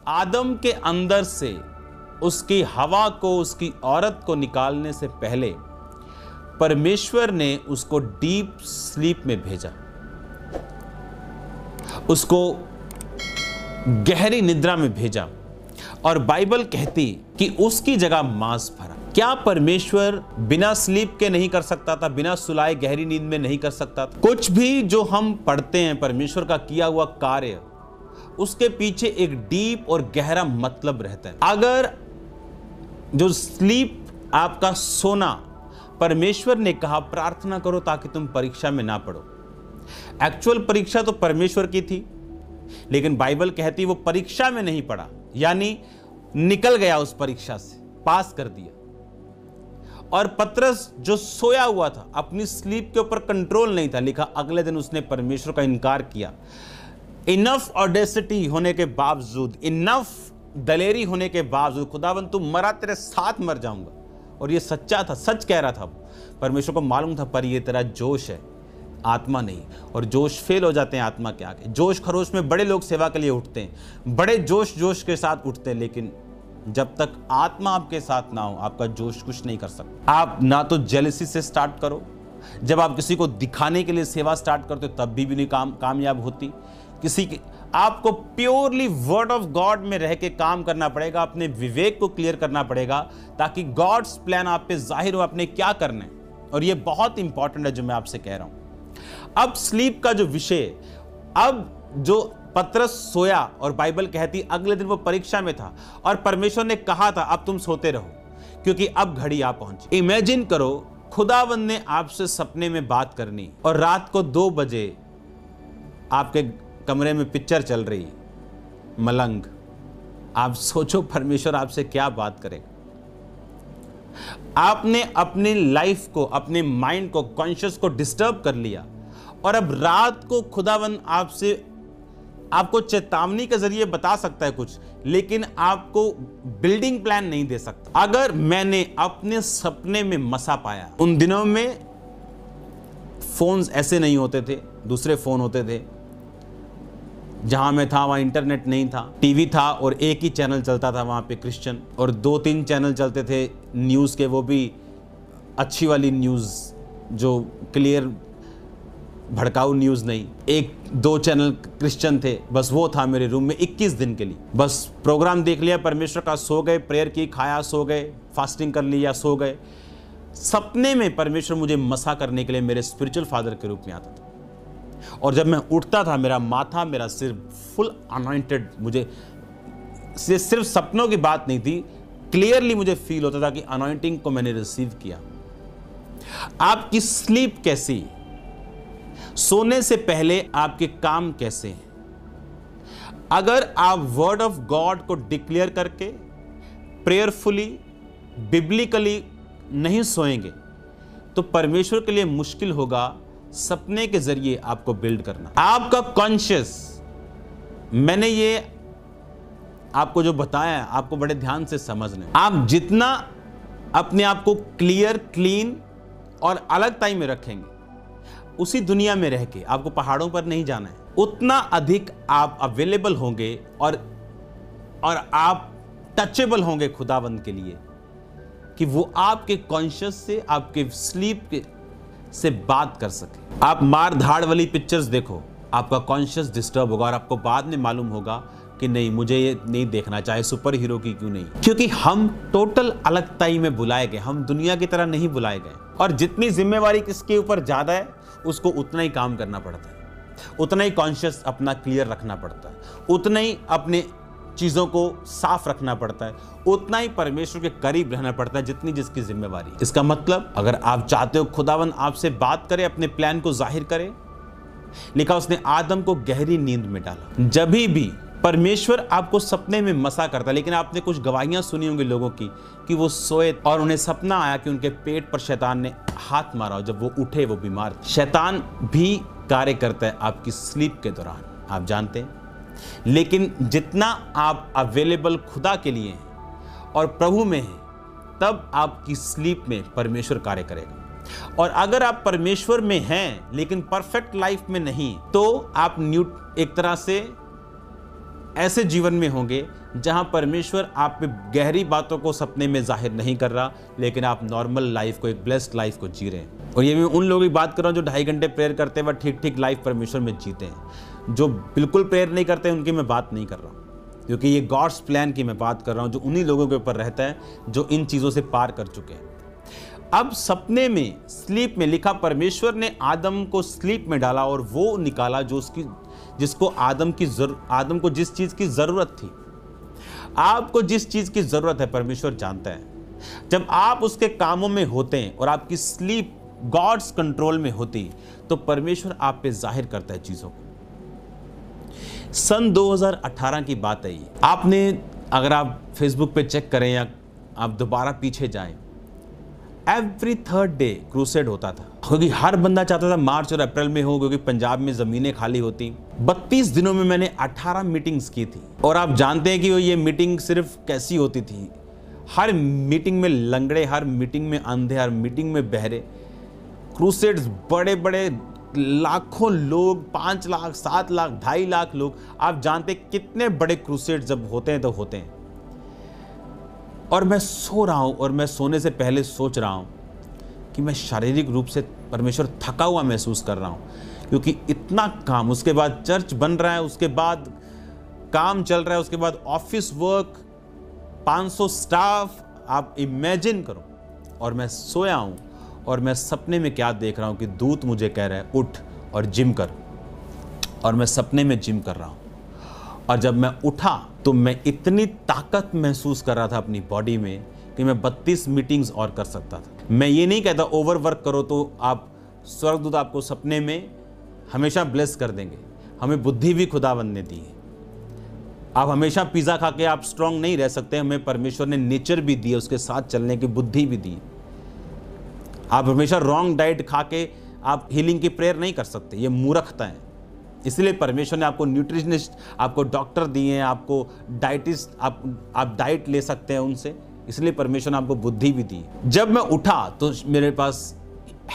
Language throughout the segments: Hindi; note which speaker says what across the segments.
Speaker 1: आदम के अंदर से उसकी हवा को, उसकी औरत को निकालने से पहले परमेश्वर ने उसको डीप स्लीप में भेजा, उसको गहरी निद्रा में भेजा। और बाइबल कहती कि उसकी जगह मांस भरा। क्या परमेश्वर बिना स्लीप के नहीं कर सकता था? बिना सुलाए गहरी नींद में नहीं कर सकता था? कुछ भी जो हम पढ़ते हैं परमेश्वर का किया हुआ कार्य, उसके पीछे एक डीप और गहरा मतलब रहता है। अगर जो स्लीप, आपका सोना, परमेश्वर ने कहा प्रार्थना करो ताकि तुम परीक्षा में ना पड़ो। एक्चुअल परीक्षा तो परमेश्वर की थी, लेकिन बाइबल कहती वो परीक्षा में नहीं पड़ा, यानी निकल गया उस परीक्षा से, पास कर दिया। और पतरस जो सोया हुआ था, अपनी स्लीप के ऊपर कंट्रोल नहीं था, लिखा अगले दिन उसने परमेश्वर का इनकार किया। इनफ ऑडेसिटी होने के बावजूद, इनफ दलेरी होने के बावजूद, खुदावन तू मरा, तेरे साथ मर जाऊंगा। और ये सच्चा था, सच कह रहा था। परमेश्वर को मालूम था पर ये तेरा जोश है, आत्मा नहीं। और जोश फेल हो जाते हैं आत्मा के आगे। जोश खरोश में बड़े लोग सेवा के लिए उठते हैं, बड़े जोश के साथ उठते हैं, लेकिन जब तक आत्मा आपके साथ ना हो, आपका जोश कुछ नहीं कर सकता। आप ना तो जेलसी से स्टार्ट करो, जब आप किसी को दिखाने के लिए सेवा स्टार्ट करते हो तब भी नहीं कामयाब होती। किसी के, आपको प्योरली वर्ड ऑफ गॉड में रह के काम करना पड़ेगा, अपने विवेक को क्लियर करना पड़ेगा, ताकि गॉड्स प्लान आप पे जाहिर हो, आपने क्या करना है। और ये बहुत इंपॉर्टेंट है जो मैं आपसे कह रहा हूं। अब स्लीप का जो विषय, अब जो पतरस सोया और बाइबल कहती अगले दिन वो परीक्षा में था और परमेश्वर ने कहा था अब तुम सोते रहो, क्योंकि अब घड़ी आ पहुंची। इमेजिन करो, खुदावंद ने आपसे सपने में बात करनी और रात को 2 बजे आपके कमरे में पिक्चर चल रही, मलंग। आप सोचो परमेश्वर आपसे क्या बात करेगा। आपने अपनी लाइफ को, अपने माइंड को, कॉन्शियस को डिस्टर्ब कर लिया और अब रात को खुदावंद आपको चेतावनी के जरिए बता सकता है कुछ, लेकिन आपको बिल्डिंग प्लान नहीं दे सकता। अगर मैंने अपने सपने में मसा पाया, उन दिनों में फोन्स ऐसे नहीं होते थे, दूसरे फोन होते थे। जहां मैं था वहां इंटरनेट नहीं था, टीवी था और एक ही चैनल चलता था वहां पे, क्रिश्चियन, और 2-3 चैनल चलते थे न्यूज़ के, वो भी अच्छी वाली न्यूज़, जो क्लियर भड़काऊ न्यूज़ नहीं। 1-2 चैनल क्रिश्चियन थे, बस वो था मेरे रूम में 21 दिन के लिए। बस प्रोग्राम देख लिया परमेश्वर का, सो गए, प्रेयर की, खाया, सो गए, फास्टिंग कर लिया, सो गए। सपने में परमेश्वर मुझे मसा करने के लिए मेरे स्पिरिचुअल फादर के रूप में आता था, और जब मैं उठता था मेरा माथा, मेरा सिर फुल अनॉइंटेड। मुझे सिर्फ सपनों की बात नहीं थी, क्लियरली मुझे फील होता था कि अनॉइंटिंग को मैंने रिसीव किया। आपकी स्लीप कैसी, सोने से पहले आपके काम कैसे हैं? अगर आप वर्ड ऑफ गॉड को डिक्लेयर करके प्रेयरफुली, बिब्लिकली नहीं सोएंगे तो परमेश्वर के लिए मुश्किल होगा सपने के जरिए आपको बिल्ड करना। आपका कॉन्शियस, मैंने ये आपको जो बताया है आपको बड़े ध्यान से समझना है। आप जितना अपने आप को क्लियर, क्लीन और अलग टाइम में रखेंगे, उसी दुनिया में रह के, आपको पहाड़ों पर नहीं जाना है, उतना अधिक आप अवेलेबल होंगे और आप टचेबल होंगे खुदावंद के लिए, कि वो आपके कॉन्शियस से, आपके स्लीप से बात कर सके। आप मार धाड़ वाली पिक्चर्स देखो, आपका कॉन्शियस डिस्टर्ब होगा और आपको बाद में मालूम होगा कि नहीं, मुझे ये नहीं देखना, चाहे सुपर हीरो की क्यों नहीं, क्योंकि हम टोटल अलग टाइम में बुलाए गए, हम दुनिया की तरह नहीं बुलाए गए। और जितनी जिम्मेवारी किसके ऊपर ज्यादा है, उसको उतना ही काम करना पड़ता है, उतना ही कॉन्शियस अपना क्लियर रखना पड़ता है, उतना ही अपने चीजों को साफ रखना पड़ता है, उतना ही परमेश्वर के करीब रहना पड़ता है जितनी जिसकी जिम्मेवारी। इसका मतलब अगर आप चाहते हो खुदावन आपसे बात करे, अपने प्लान को जाहिर करे, लिखा उसने आदम को गहरी नींद में डाला। जब भी परमेश्वर आपको सपने में मसा करता है, लेकिन आपने कुछ गवाहियां सुनी होंगी लोगों की कि वो सोए और उन्हें सपना आया कि उनके पेट पर शैतान ने हाथ मारा, जब वो उठे वो बीमार। शैतान भी कार्य करता है आपकी स्लीप के दौरान, आप जानते हैं, लेकिन जितना आप अवेलेबल खुदा के लिए हैं और प्रभु में हैं, तब आपकी स्लीप में परमेश्वर कार्य करेगा। और अगर आप परमेश्वर में हैं लेकिन परफेक्ट लाइफ में नहीं, तो आप एक तरह से ऐसे जीवन में होंगे जहां परमेश्वर आप पे गहरी बातों को सपने में जाहिर नहीं कर रहा, लेकिन आप नॉर्मल लाइफ को, एक ब्लेस्ड लाइफ को जी रहे हैं। और ये मैं उन लोगों की बात कर रहा हूं जो 2.5 घंटे प्रेयर करते हैं, वह ठीक लाइफ परमेश्वर में जीते हैं। जो बिल्कुल प्रेयर नहीं करते उनकी मैं बात नहीं कर रहा हूं, क्योंकि ये गॉड्स प्लान की मैं बात कर रहा हूं, जो उन्हीं लोगों के ऊपर रहता है जो इन चीज़ों से पार कर चुके हैं। अब सपने में, स्लीप में लिखा, परमेश्वर ने आदम को स्लीप में डाला और वो निकाला जिसको आदम को जिस चीज की जरूरत थी। आपको जिस चीज की जरूरत है परमेश्वर जानता है। जब आप उसके कामों में होते हैं और आपकी स्लीप गॉड्स कंट्रोल में होती, तो परमेश्वर आप पे जाहिर करता है चीजों को। सन 2018 की बात है ये। आपने, अगर आप फेसबुक पे चेक करें या आप दोबारा पीछे जाएं, एवरी 3rd डे क्रूसेड होता था, क्योंकि हर बंदा चाहता था मार्च और अप्रैल में हो, क्योंकि पंजाब में ज़मीनें खाली होती। 32 दिनों में मैंने 18 मीटिंग्स की थी। और आप जानते हैं कि ये मीटिंग सिर्फ कैसी होती थी। हर मीटिंग में लंगड़े, हर मीटिंग में अंधे, हर मीटिंग में बहरे। क्रूसेड्स बड़े बड़े, लाखों लोग, 5 लाख, 7 लाख, 2.5 लाख लोग। आप जानते कितने बड़े क्रूसेड्स जब होते हैं तो होते हैं। और मैं सो रहा हूं और मैं सोने से पहले सोच रहा हूं कि मैं शारीरिक रूप से परमेश्वर थका हुआ महसूस कर रहा हूं, क्योंकि इतना काम, उसके बाद चर्च बन रहा है, उसके बाद काम चल रहा है, उसके बाद ऑफिस वर्क, 500 स्टाफ, आप इमेजिन करो। और मैं सोया हूं और मैं सपने में क्या देख रहा हूं कि दूत मुझे कह रहा है उठ और जिम कर। और मैं सपने में जिम कर रहा हूं। और जब मैं उठा तो मैं इतनी ताकत महसूस कर रहा था अपनी बॉडी में कि मैं 32 मीटिंग्स और कर सकता था। मैं ये नहीं कहता ओवर वर्क करो तो आप, स्वर्गदूत आपको सपने में हमेशा ब्लेस कर देंगे। हमें बुद्धि भी खुदावंद ने दी है। आप हमेशा पिज़्ज़ा खा के आप स्ट्रांग नहीं रह सकते। हमें परमेश्वर ने नेचर भी दी है, उसके साथ चलने की बुद्धि भी दी। आप हमेशा रॉन्ग डाइट खा के आप हीलिंग की प्रेयर नहीं कर सकते, ये मूर्खता है। इसलिए परमेश्वर ने आपको न्यूट्रिशनिस्ट, आपको डॉक्टर दिए हैं, आपको डाइटिस्ट, आप डाइट ले सकते हैं उनसे। इसलिए परमेश्वर ने आपको बुद्धि भी दी। जब मैं उठा तो मेरे पास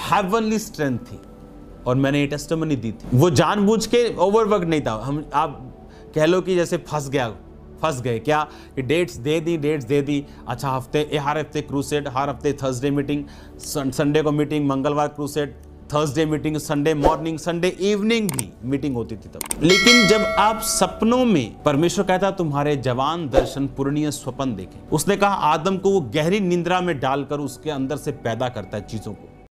Speaker 1: हेवनली स्ट्रेंथ थी और मैंने ये टेस्टिमनी दी थी। वो जानबूझ के ओवरवर्क नहीं था। आप कह लो कि जैसे फंस गए क्या कि डेट्स दे दी। अच्छा, हर हफ्ते क्रूसेड, हर हफ्ते थर्सडे मीटिंग, संडे को मीटिंग, मंगलवार crusade, Thursday meeting, Sunday morning, Sunday evening भी मीटिंग होती थी तब। लेकिन जब आप सपनों में, परमेश्वर कहता तुम्हारे जवान दर्शन पूर्णीय स्वप्न देखें। उसने कहा आदम को वो गहरी निंद्रा में डालकर उसके अंदर से पैदा करता है चीजों को।